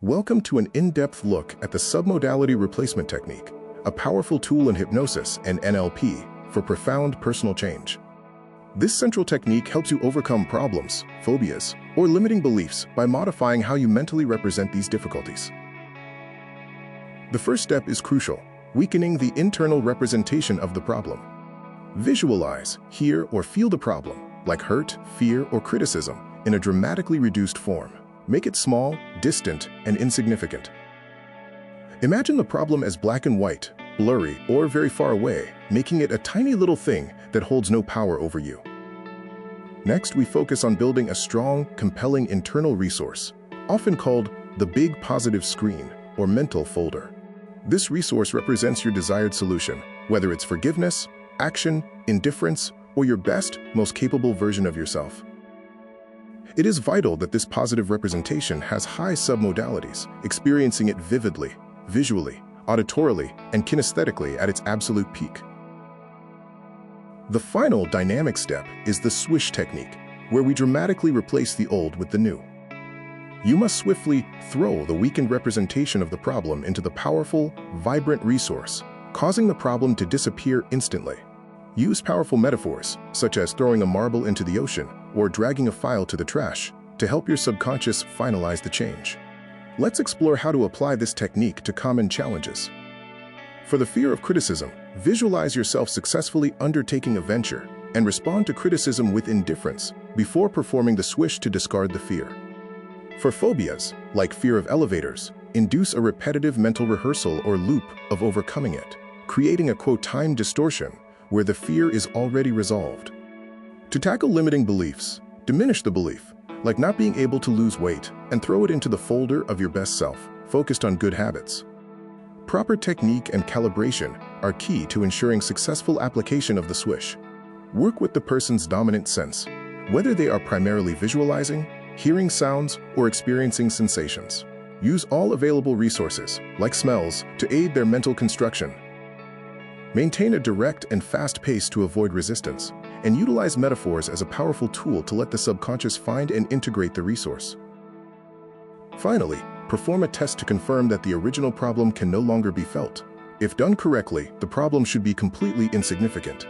Welcome to an in-depth look at the submodality replacement technique, a powerful tool in hypnosis and NLP for profound personal change. This central technique helps you overcome problems, phobias, or limiting beliefs by modifying how you mentally represent these difficulties. The first step is crucial: weakening the internal representation of the problem. Visualize, hear, or feel the problem, like hurt, fear, or criticism, in a dramatically reduced form. Make it small, distant, and insignificant. Imagine the problem as black and white, blurry, or very far away, making it a tiny little thing that holds no power over you. Next, we focus on building a strong, compelling internal resource, often called the big positive screen or mental folder. This resource represents your desired solution, whether it's forgiveness, action, indifference, or your best, most capable version of yourself. It is vital that this positive representation has high submodalities, experiencing it vividly, visually, auditorily, and kinesthetically at its absolute peak. The final dynamic step is the Swish technique, where we dramatically replace the old with the new. You must swiftly throw the weakened representation of the problem into the powerful, vibrant resource, causing the problem to disappear instantly. Use powerful metaphors, such as throwing a marble into the ocean or dragging a file to the trash, to help your subconscious finalize the change. Let's explore how to apply this technique to common challenges. For the fear of criticism, visualize yourself successfully undertaking a venture and respond to criticism with indifference before performing the swish to discard the fear. For phobias, like fear of elevators, induce a repetitive mental rehearsal or loop of overcoming it, creating a time distortion where the fear is already resolved. To tackle limiting beliefs, diminish the belief, like not being able to lose weight, and throw it into the folder of your best self, focused on good habits. Proper technique and calibration are key to ensuring successful application of the swish. Work with the person's dominant sense, whether they are primarily visualizing, hearing sounds, or experiencing sensations. Use all available resources, like smells, to aid their mental construction. Maintain a direct and fast pace to avoid resistance, and utilize metaphors as a powerful tool to let the subconscious find and integrate the resource. Finally, perform a test to confirm that the original problem can no longer be felt. If done correctly, the problem should be completely insignificant.